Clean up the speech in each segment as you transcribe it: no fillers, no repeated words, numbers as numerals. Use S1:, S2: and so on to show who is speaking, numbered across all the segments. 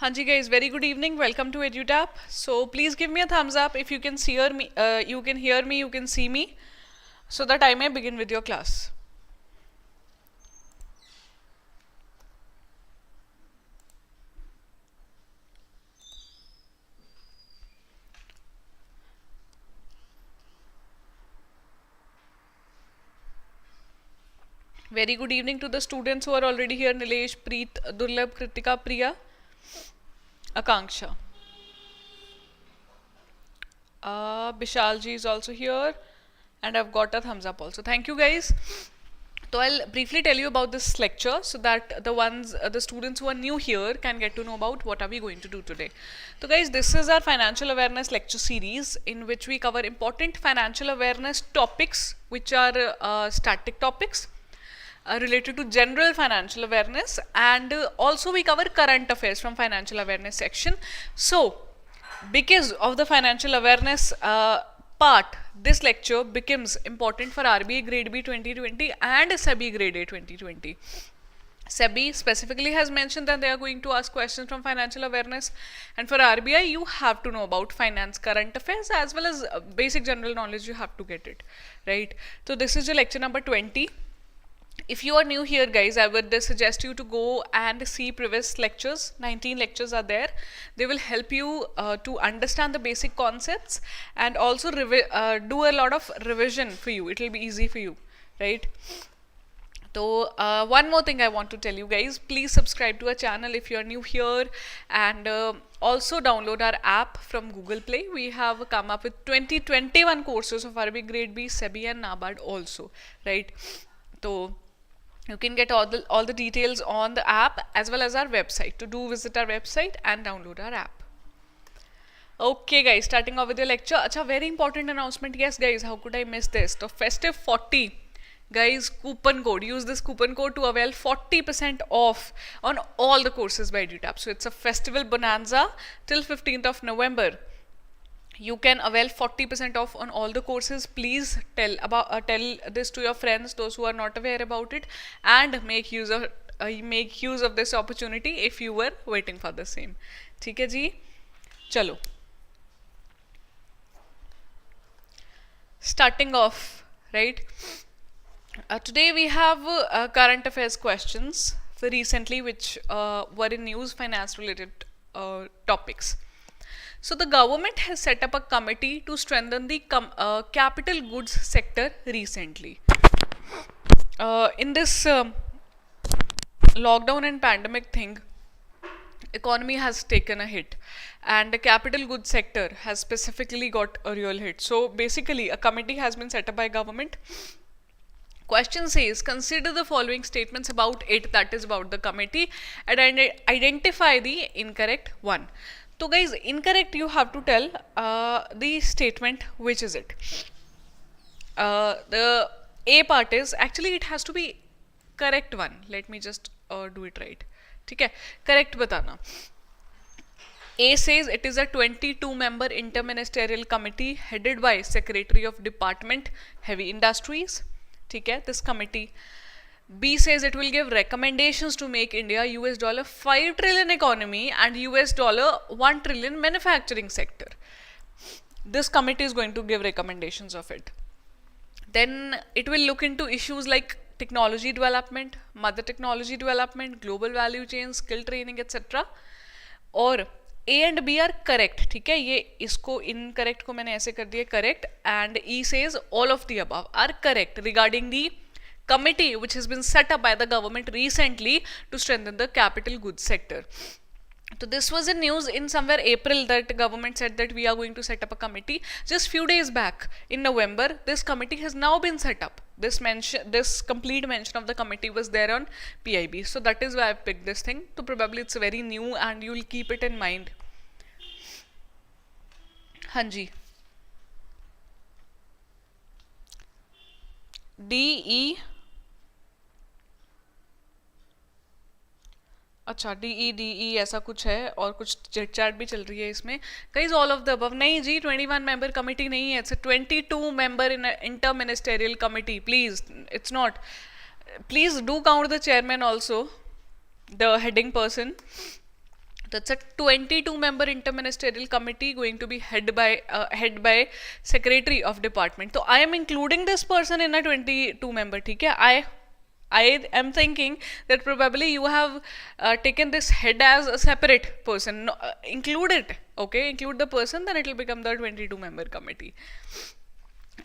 S1: Hanji guys, very good evening. Welcome to EduTap. So please give me a thumbs up if you can hear me. You can see me, so that I may begin with your class. Very good evening to the students who are already here. Nilesh, Preet, Durlabh, Kritika, Priya, Akanksha. Bishalji is also here, and I've got a thumbs up also. Thank you guys. So I'll briefly tell you about this lecture so that the students who are new here can get to know about what are we going to do today. So guys, this is our financial awareness lecture series in which we cover important financial awareness topics which are static topics related to general financial awareness, and also we cover current affairs from financial awareness section. So because of the financial awareness part, this lecture becomes important for RBI Grade B 2020 and SEBI Grade A 2020. SEBI specifically has mentioned that they are going to ask questions from financial awareness, and for RBI you have to know about finance current affairs as well as basic general knowledge. You have to get it right. So this is your lecture number 20. If you are new here guys, I would suggest you to go and see previous lectures. 19 lectures are there. They will help you to understand the basic concepts and also do a lot of revision for you. It will be easy for you, right? So one more thing I want to tell you guys, please subscribe to our channel if you are new here, and also download our app from Google Play. We have come up with 21 courses of RBI Grade B, SEBI and NABARD also, right? So you can get all the details on the app as well as our website. To do, visit our website and download our app. Okay guys, starting off with your lecture. Acha, very important announcement. Yes guys, how could I miss this? So festive 40 guys, coupon code. Use this coupon code to avail 40% off on all the courses by EduTap. So it's a festival bonanza till 15th of November. You can avail 40% off on all the courses. Please tell this to your friends, those who are not aware about it, and make use of this opportunity if you were waiting for the same. ठीक है जी, चलो. Starting off, right? Today we have current affairs questions for recently which were in news, finance related topics. So the government has set up a committee to strengthen the capital goods sector recently. In this lockdown and pandemic thing, economy has taken a hit and the capital goods sector has specifically got a real hit. So basically a committee has been set up by government. Question says, consider the following statements about it, that is about the committee, and identify the incorrect one. So guys, incorrect you have to tell the statement which is it. The A part is, actually it has to be correct one. Let me just do it right. Okay, correct batana. A says it is a 22-member interministerial committee headed by Secretary of Department Heavy Industries. Okay, this committee. B says it will give recommendations to make India $5 trillion economy and $1 trillion manufacturing sector. This committee is going to give recommendations of it. Then it will look into issues like technology development, mother technology development, global value chain, skill training, etc. Or A and B are correct. ठीक है, ये इसको incorrect को मैंने ऐसे कर दिया correct, and E says all of the above are correct regarding the committee which has been set up by the government recently to strengthen the capital goods sector. So this was in news in somewhere April that the government said that we are going to set up a committee. Just few days back in November, this committee has now been set up. This complete mention of the committee was there on PIB. So that is why I picked this thing. So probably it's very new and you will keep it in mind. Hanji. D, E. अच्छा DE ऐसा कुछ है और कुछ chit chat भी चल रही है इसमें. Guys all of the above नहीं जी, 21 मेंबर कमेटी नहीं है, it's 22 member in inter ministerial committee. Please it's not. Please do count the chairman also, the heading person. That's a 22-member interministerial committee going to be head by secretary of department. So I am including this person in a 22-member. ठीक है? I am thinking that probably you have taken this head as a separate person. No, include it. Okay, include the person, then it will become the 22-member committee.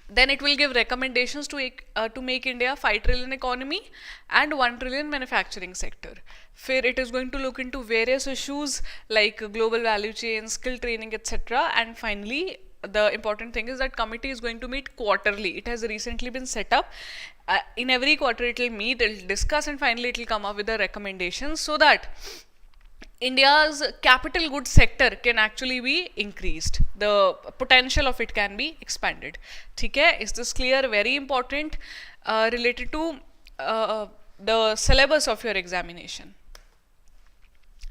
S1: Then it will give recommendations to make India 5 trillion economy and 1 trillion manufacturing sector. फिर it is going to look into various issues like global value chain, skill training, etc. And finally, the important thing is that committee is going to meet quarterly. It has recently been set up. In every quarter it will meet, it will discuss, and finally it will come up with the recommendations so that India's capital goods sector can actually be increased. The potential of it can be expanded. ठीक है? Is this clear? Very important related to the syllabus of your examination.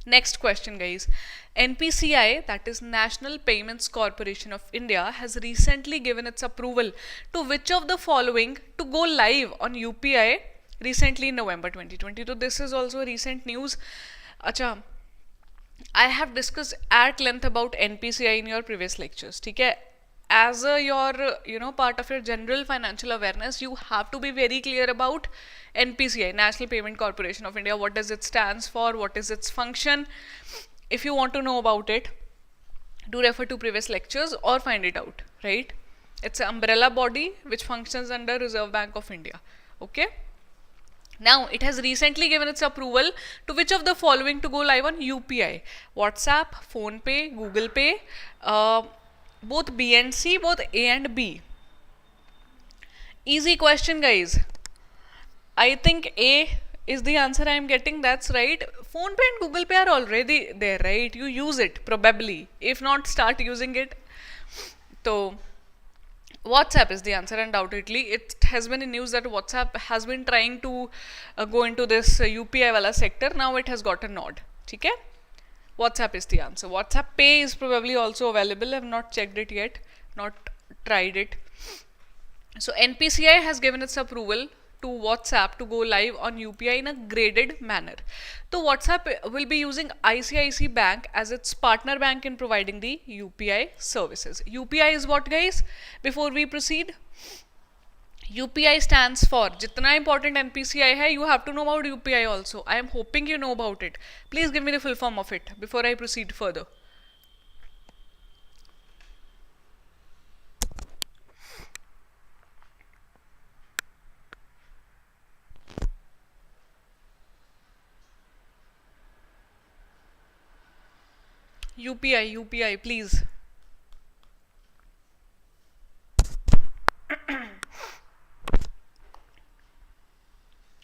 S1: Next question, guys. NPCI, that is National Payments Corporation of India, has recently given its approval to which of the following to go live on UPI recently in November 2020. So this is also recent news. Acha, I have discussed at length about NPCI in your previous lectures. ठीक है? As your part of your general financial awareness, you have to be very clear about NPCI, National Payment Corporation of India. What does it stands for? What is its function? If you want to know about it, do refer to previous lectures or find it out, right? It's an umbrella body which functions under Reserve Bank of India. Okay? Now, it has recently given its approval to which of the following to go live on UPI? WhatsApp, PhonePe, Google Pay, both B and C, both A and B. Easy question, guys. I think A is the answer I am getting. That's right. PhonePe and Google Pay are already there, right? You use it probably. If not, start using it. So WhatsApp is the answer, undoubtedly. It has been in news that WhatsApp has been trying to go into this UPI wala sector. Now it has got a nod. Okay? WhatsApp is the answer. WhatsApp Pay is probably also available. I have not checked it yet, not tried it. So NPCI has given its approval to WhatsApp to go live on UPI in a graded manner. So WhatsApp will be using ICICI Bank as its partner bank in providing the UPI services. UPI is what, guys? Before we proceed, UPI stands for, jitna important NPCI hai, you have to know about UPI also. I am hoping you know about it. Please give me the full form of it before I proceed further. UPI, please.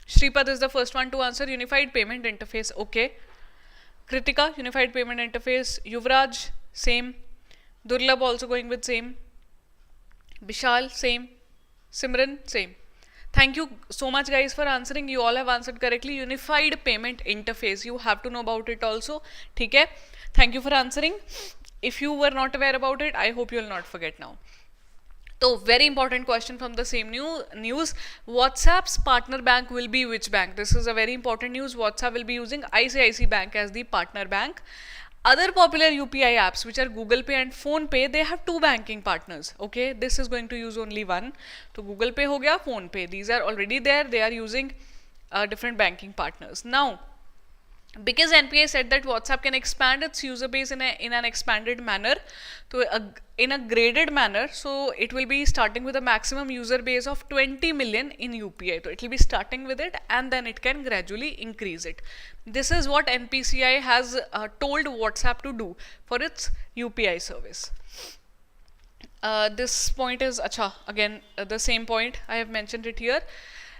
S1: Shripad is the first one to answer. Unified Payment Interface, okay. Kritika, Unified Payment Interface. Yuvraj, same. Durlabh also going with same. Vishal, same. Simran, same. Thank you so much, guys, for answering. You all have answered correctly. Unified Payment Interface, you have to know about it also. ठीक है? Thank you for answering. If you were not aware about it, I hope you will not forget now. So, very important question from the same news. WhatsApp's partner bank will be which bank? This is a very important news. WhatsApp will be using ICICI Bank as the partner bank. Other popular UPI apps, which are Google Pay and PhonePe, they have two banking partners. Okay, this is going to use only one. So Google Pay ho gaya, PhonePe. These are already there. They are using different banking partners. Now, because NPA said that WhatsApp can expand its user base in an expanded manner, so in a graded manner, so it will be starting with a maximum user base of 20 million in UPI. So it will be starting with it and then it can gradually increase it. This is what NPCI has told WhatsApp to do for its UPI service. This point is, again, the same point, I have mentioned it here.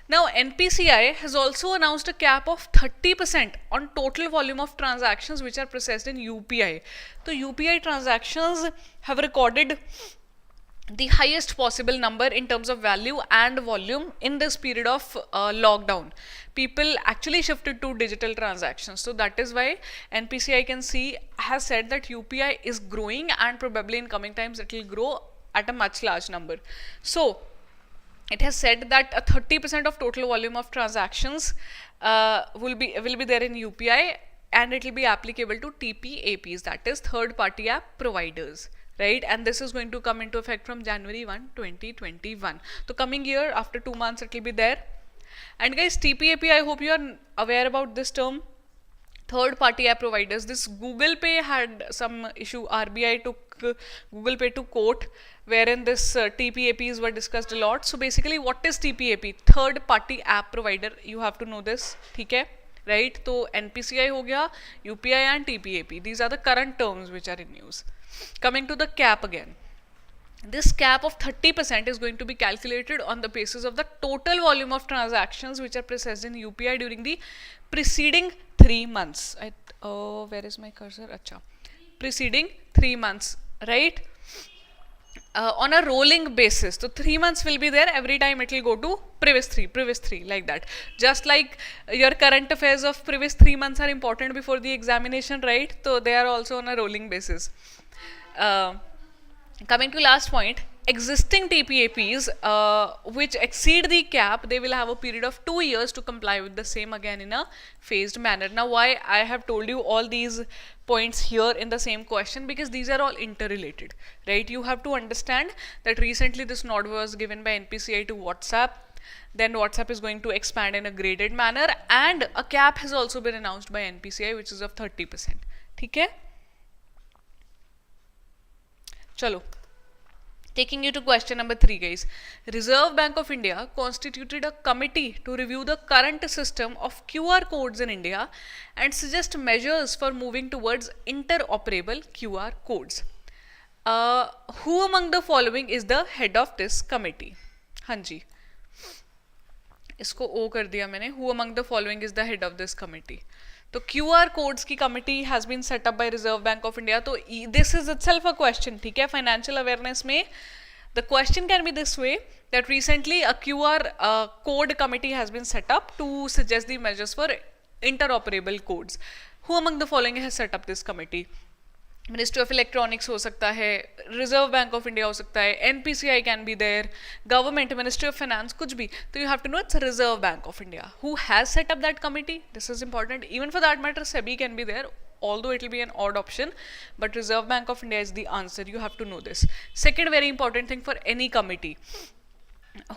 S1: Now, NPCI has also announced a cap of 30% on total volume of transactions which are processed in UPI. So, UPI transactions have recorded the highest possible number in terms of value and volume in this period of lockdown. People actually shifted to digital transactions. So, that is why NPCI can see has said that UPI is growing and probably in coming times it will grow at a much large number. So, it has said that a 30% of total volume of transactions will be there in UPI and it will be applicable to TPAPs, that is third party app providers, right? And this is going to come into effect from January 1, 2021. So coming year, after 2 months, it will be there. And guys, TPAP, I hope you are aware about this term. Third party app providers. This Google Pay had some issue. RBI took Google Pay to court, wherein this TPAPs were discussed a lot. So basically, what is TPAP? Third party app provider. You have to know this, okay? Right? So NPCI ho gaya, UPI and TPAP. These are the current terms which are in use. Coming to the cap again. This cap of 30% is going to be calculated on the basis of the total volume of transactions which are processed in UPI during the preceding 3 months. Where is my cursor? Acha. Preceding 3 months, right? On a rolling basis. So 3 months will be there. Every time it will go to previous 3, like that. Just like your current affairs of previous 3 months are important before the examination, right? So they are also on a rolling basis. Coming to last point, existing TPAPs which exceed the cap, they will have a period of 2 years to comply with the same again in a phased manner. Now, why I have told you all these points here in the same question? Because these are all interrelated, right? You have to understand that recently this nod was given by NPCI to WhatsApp. Then WhatsApp is going to expand in a graded manner, and a cap has also been announced by NPCI, which is of 30%. Okay? Chalo. Taking you to question number 3, guys. Reserve Bank of India constituted a committee to review the current system of QR codes in India and suggest measures for moving towards interoperable QR codes. Who among the following is the head of this committee? Hanji. इसको O कर दिया मैंने. Who among the following is the head of this committee? तो QR codes की committee has been set up by Reserve Bank of India. तो this is itself a question, ठीक है? Financial awareness में the question can be this way, that recently a QR code committee has been set up to suggest the measures for interoperable codes. Who among the following has set up this committee? Ministry of Electronics हो सकता है, Reserve Bank of India हो सकता है, NPCI can be there, Government, Ministry of Finance, कुछ भी. तो you have to know it's Reserve Bank of India. Who has set up that committee? This is important. Even for that matter, SEBI can be there, although it will be an odd option, but Reserve Bank of India is the answer. You have to know this. Second very important thing for any committee.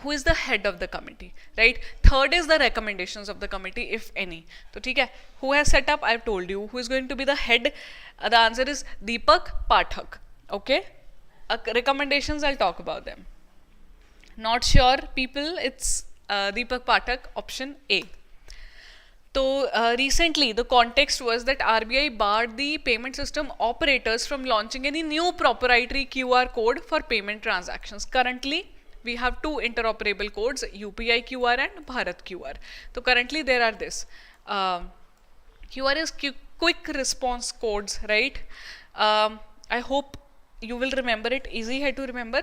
S1: Who is the head of the committee, right? Third is the recommendations of the committee, if any. So, ठीक है? Who has set up? I've told you. Who is going to be the head? The answer is Deepak Pathak. Okay? Recommendations, I'll talk about them. Not sure, people. It's Deepak Pathak, option A. So, recently, the context was that RBI barred the payment system operators from launching any new proprietary QR code for payment transactions. Currently, we have 2 interoperable codes, UPI QR and Bharat QR. So currently there are this. QR is quick response codes, right? I hope you will remember it. Easy है to remember.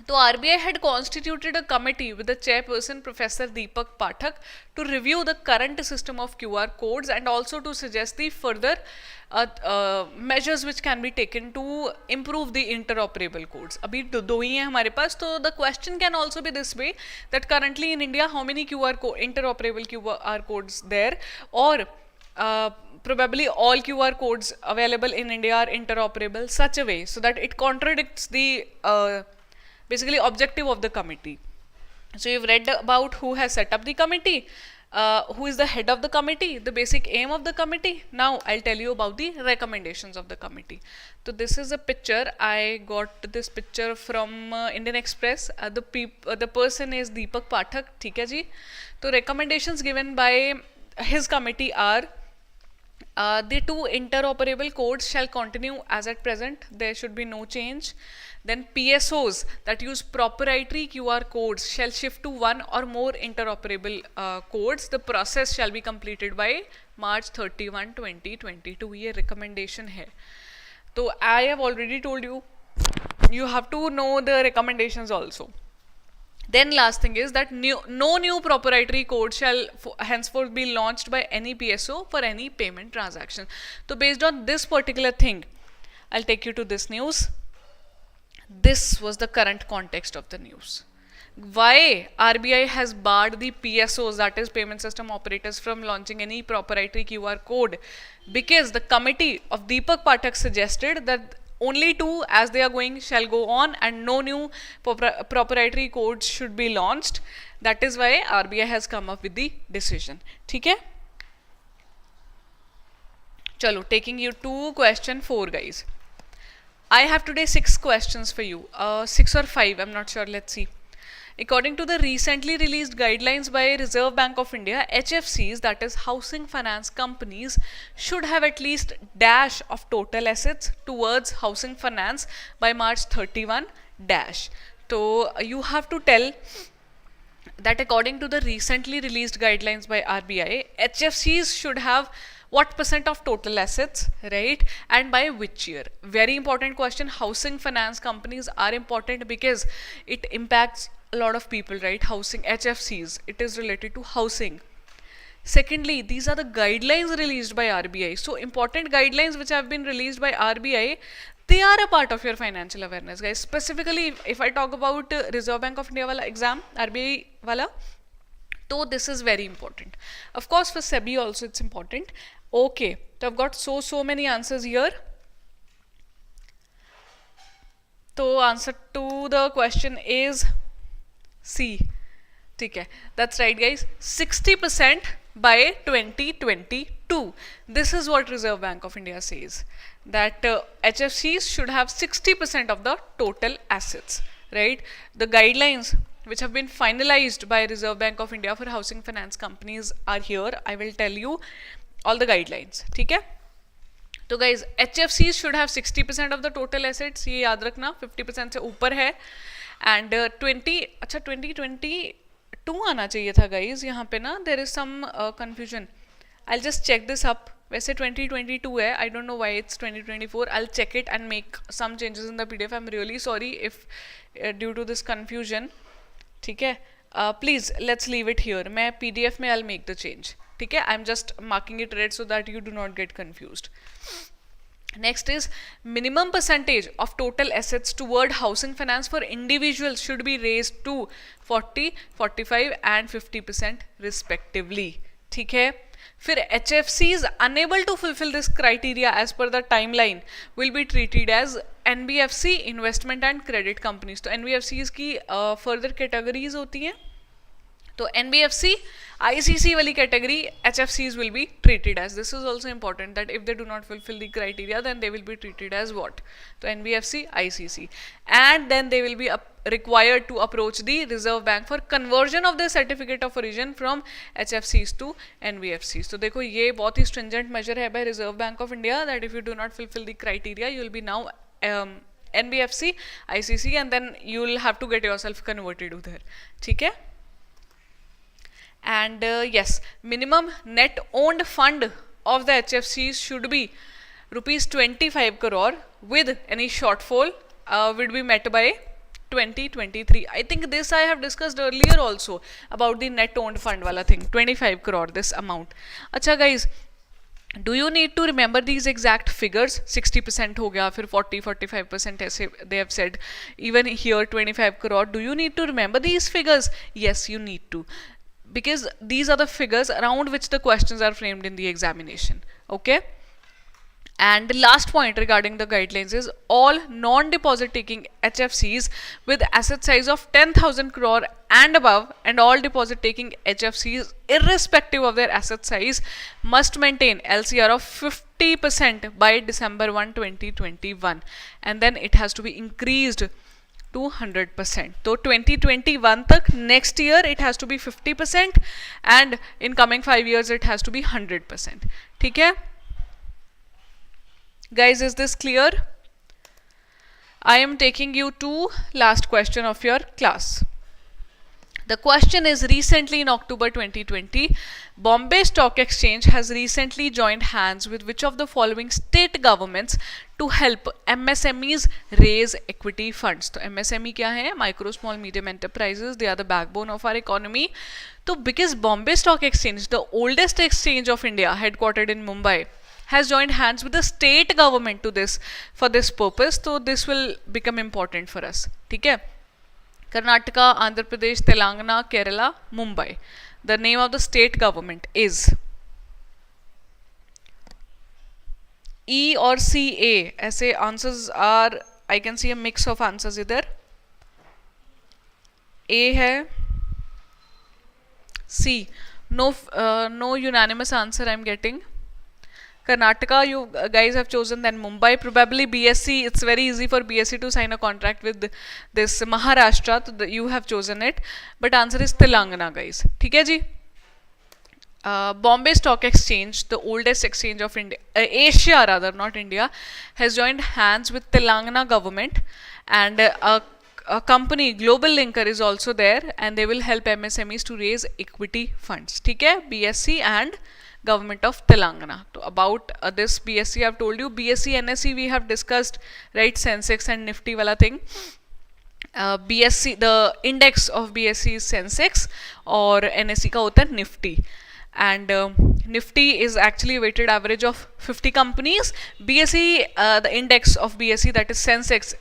S1: So RBI had constituted a committee with the chairperson Professor Deepak Pathak to review the current system of QR codes and also to suggest the further measures which can be taken to improve the interoperable codes. अभी दो ही हैं हमारे पास. तो the question can also be this way, that currently in India how many interoperable QR codes there, or probably all QR codes available in India are interoperable such a way so that it contradicts the basically objective of the committee. So you've read about who has set up the committee, who is the head of the committee, the basic aim of the committee. Now I'll tell you about the recommendations of the committee. So this is a picture. I got this picture from Indian Express. The person is Deepak Pathak. ठीक है जी. So recommendations given by his committee are the 2 interoperable codes shall continue as at present. There should be no change. Then PSOs that use proprietary QR codes shall shift to 1 or more interoperable codes. The process shall be completed by March 31, 2022. ये recommendation है. So I have already told you, you have to know the recommendations also. Then last thing is that no new proprietary code shall henceforth be launched by any PSO for any payment transaction. So based on this particular thing, I'll take you to this news. This was the current context of the news. why RBI has barred the PSOs, that is payment system operators, from launching any proprietary QR code? Because the committee of Deepak Pathak suggested that only two, as they are going, shall go on, and no new proprietary codes should be launched. That is why RBI has come up with the decision. ठीक है? Chalo, taking you to question 4, guys. I have today 6 questions for you. 6 or 5, I'm not sure. Let's see. According to the recently released guidelines by Reserve Bank of India, HFCs, that is housing finance companies, should have at least dash of total assets towards housing finance by March 31 dash. So you have to tell that according to the recently released guidelines by RBI, HFCs should have what percent of total assets, right? And by which year? Very important question. Housing finance companies are important because it impacts a lot of people, right? Housing, HFCs, it is related to housing. Secondly, these are the guidelines released by RBI. So important guidelines which have been released by RBI, they are a part of your financial awareness, guys. Specifically, if I talk about Reserve Bank of India wala exam, RBI wala, so this is very important. Of course, for SEBI also it's important. Okay, so I've got so many answers here. So answer to the question is C. Okay, that's right, guys. 60% by 2022. This is what Reserve Bank of India says, that HFCs should have 60% of the total assets, right? The guidelines which have been finalized by Reserve Bank of India for housing finance companies are here. I will tell you all the guidelines. ठीक है? तो guys, HFCs should have 60% of the total assets. ये याद रखना, 50% से ऊपर है. And 2022 आना चाहिए था guys. यहाँ पे ना there is some confusion. I'll just check this up. वैसे 2022 है. I don't know why it's 2024. I'll check it and make some changes in the PDF. I'm really sorry if due to this confusion. ठीक है? Please let's leave it here. मैं PDF में I'll make the change. ठीक है? I'm just marking it red so that you do not get confused. Next is minimum percentage of total assets toward housing finance for individuals should be raised to 40, 45 and 50% respectively. ठीक है? फिर HFCs unable to fulfill this criteria as per the timeline will be treated as NBFC investment and credit companies. तो NBFCs की further categories होती हैं. तो NBFC, ICC वाली category, HFCs will be treated as. This is also important that if they do not fulfill the criteria, then they will be treated as what? So NBFC, ICC, and then they will be required to approach the Reserve Bank for conversion of their certificate of origin from HFCs to NBFCs. तो देखो ये बहुत ही stringent measure है by Reserve Bank of India that if you do not fulfill the criteria, you will be now NBFC, ICC, and then you will have to get yourself converted उधर. ठीक है? And yes, minimum net owned fund of the HFCs should be rupees 25 crore with any shortfall would be met by 2023. I think this I have discussed earlier also about the net owned fund wala thing. 25 crore this amount. Acha guys, do you need to remember these exact figures? 60% हो गया, फिर 40-45% ऐसे they have said. Even here 25 crore. Do you need to remember these figures? Yes, you need to. Because these are the figures around which the questions are framed in the examination. Okay? And the last point regarding the guidelines is all non-deposit taking HFCs with asset size of 10,000 crore and above and all deposit taking HFCs irrespective of their asset size must maintain LCR of 50% by December 1, 2021. And then it has to be increased to 100%. So 2021 tak, next year it has to be 50% and in coming 5 years it has to be 100%. ठीक है? Guys, is this clear? I am taking you to last question of your class. The question is, recently in October 2020, Bombay Stock Exchange has recently joined hands with which of the following state governments to help MSMEs raise equity funds? तो MSME क्या है? Micro, Small, Medium Enterprises. They are the backbone of our economy. So because Bombay Stock Exchange, the oldest exchange of India, headquartered in Mumbai, has joined hands with the state government to this for this purpose, so this will become important for us. ठीक है? Karnataka, Andhra Pradesh, Telangana, Kerala, Mumbai. The name of the state government is E or C, A. ऐसे answers are, I can see a mix of answers इधर. A है, C. No unanimous answer I'm getting. Karnataka, you guys have chosen, then Mumbai, probably BSc. It's very easy for BSc to sign a contract with this Maharashtra, so you have chosen it. But answer is Telangana, guys. ठीक है जी? Bombay Stock Exchange, the oldest exchange of India, Asia rather, not India, has joined hands with Telangana government, and a company, Global Linker, is also there, and they will help MSMEs to raise equity funds. ठीक है? BSc and Government of Telangana. So about this BSc, I've told you. BSc NSE we have discussed, right? Sensex and Nifty wala thing. BSc, the index of BSc is Sensex, or NSE का होता है Nifty. And Nifty is actually a weighted average of 50 companies. BSE, the index of BSE, that is Sensex,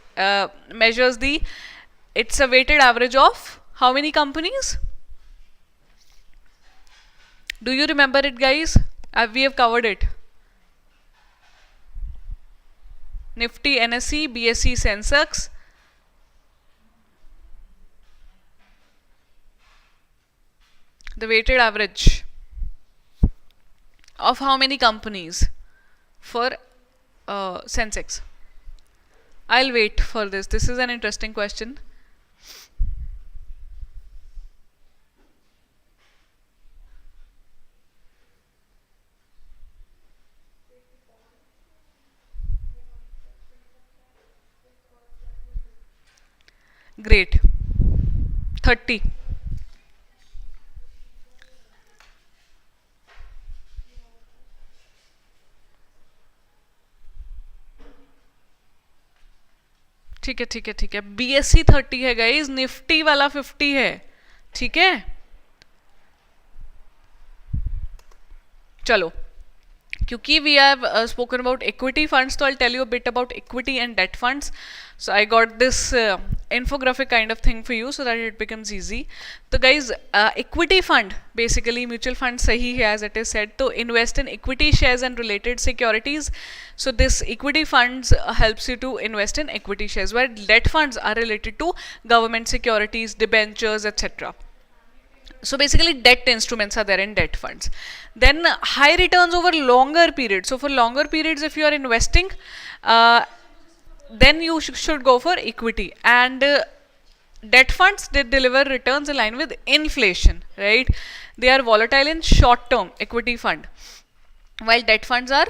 S1: measures it's a weighted average of how many companies? Do you remember it, guys? We have covered it. Nifty, NSE, BSE, Sensex. The weighted average of how many companies for Sensex? I'll wait for this. This is an interesting question. Great. 30. ठीक है ठीक है ठीक है. BSc 30 है guys, Nifty वाला 50 है. ठीक है, चलो. क्योंकि we have spoken about equity funds, so I'll tell you a bit about equity and debt funds. So I got this infographic kind of thing for you so that it becomes easy. So guys, equity fund, basically mutual fund sahi hai as it is said, to invest in equity shares and related securities. So this equity funds helps you to invest in equity shares, where debt funds are related to government securities, debentures, etc. So basically debt instruments are there in debt funds. Then high returns over longer periods. So for longer periods, if you are investing, then you should go for equity. And debt funds did deliver returns in line with inflation, right? They are volatile in short term, equity fund, while debt funds are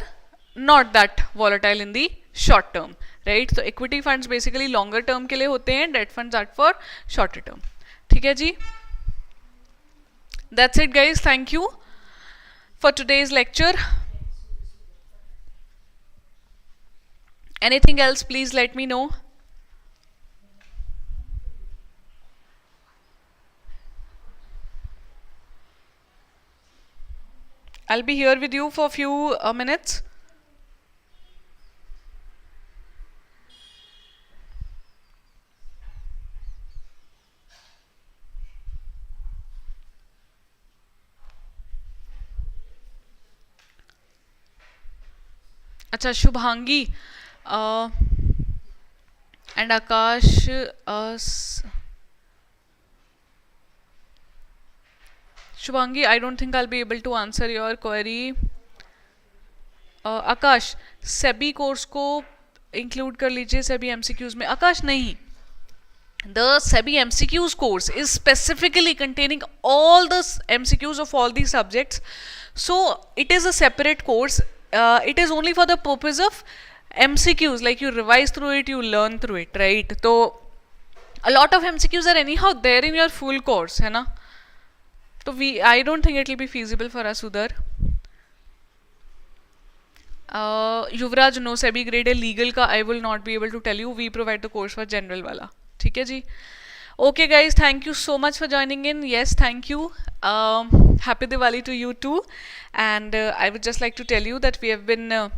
S1: not that volatile in the short term, right? So equity funds basically longer term के लिए होते हैं, debt funds are for shorter term. ठीक है जी? That's it, guys. Thank you for today's lecture. Anything else, please let me know. I'll be here with you for a few minutes. अच्छा, Shubhangi and Akash, Shubhangi, I don't think I'll be able to answer your query. Akash, SEBI course को include कर लीजिए SEBI MCQs में. Akash नहीं. The SEBI MCQs course is specifically containing all the MCQs of all these subjects. So it is a separate course. It is only for the purpose of MCQs, like you revise through it, you learn through it, right? So a lot of MCQs are anyhow there in your full course, है ना? So I don't think it will be feasible for us उधर. Yuvraj, no SEBI grade A legal का I will not be able to tell you. We provide the course for general वाला. ठीक है जी? Okay guys, thank you so much for joining in. Yes, thank you. Happy Diwali to you too. And I would just like to tell you that we have been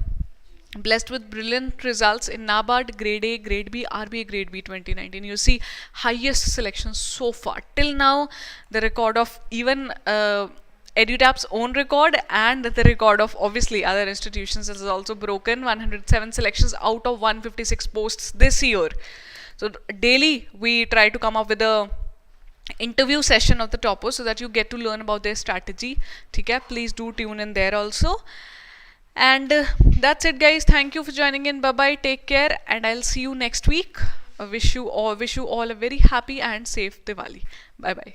S1: blessed with brilliant results in NABARD Grade A, Grade B, RBI Grade B 2019. You see, highest selection so far. Till now, the record of even EduTap's own record and the record of obviously other institutions is also broken. 107 selections out of 156 posts this year. So daily we try to come up with a interview session of the toppers so that you get to learn about their strategy. Okay, please do tune in there also. And that's it, guys. Thank you for joining in. Bye bye, take care, and I'll see you next week. I wish you all a very happy and safe Diwali. Bye bye.